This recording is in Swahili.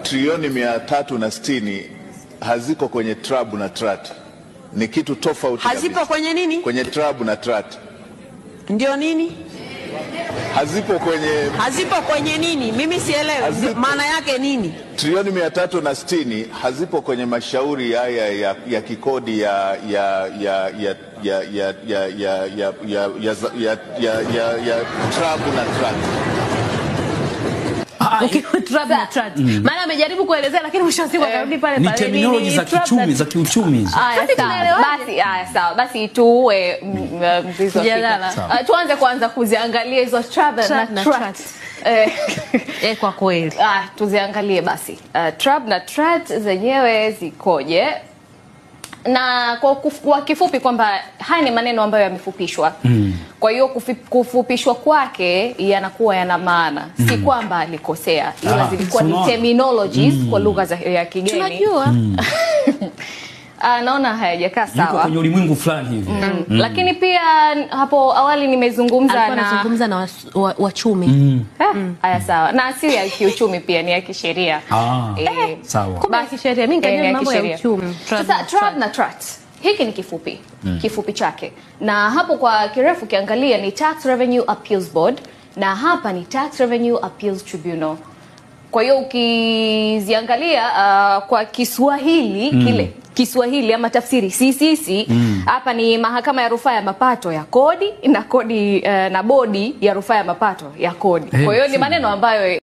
Trilioni 360 haziko kwenye TRAB na TRAT. Ni kitu tofauti. Hazipo kwenye nini? Kwenye TRAB na TRAT. Ndio nini? Hazipo kwenye nini? Mimi sielewi. Maana yake nini? Trilioni 360 hazipo kwenye mashauri haya ya kikodi ya TRAB na TRAT. TRAB na TRAT. Maana amejaribu kuelezea lakini mwisho wa siku akarudi pale pale. Ni terminology za kiuchumi, za kiuchumi. Sawa. Basi tuwe mzizo fika. Tuanze kwanza kuziangalia hizo TRAB na TRAT. Kwa kweli. Tuziangalie basi. TRAB na TRAT zenyewe zikoje? Na kwa kifupi kwamba haya ni maneno ambayo yamefupishwa. Kwa hiyo kufupishwa kwake yanakuwa yana maana. Si kwamba alikosea, ila zilikuwa ni terminologies kwa lugha ya kigeni. Tunajua. Naona hayajakaa sawa. Yuko kwenye ulimwengu fulani hivi. Lakini pia hapo awali nimezungumza na wachumi. Haya sawa. Na asili ya kiuchumi pia ni ya kisheria. Sawa. Kwa kisheria mimi ngajua mambo ya uchumi. Sasa TRAB na TRAT. Hiki ni kifupi chake. Na hapo kwa kirefu kiangalia ni Tax Revenue Appeals Board na hapa ni Tax Revenue Appeals Tribunal. Kwa hiyo ukiziangalia kwa Kiswahili Kiswahili ama tafsiri CCC hapa ni mahakama ya rufaa ya mapato ya kodi na bodi ya rufaa ya mapato ya kodi. Kwa hiyo ni maneno ambayo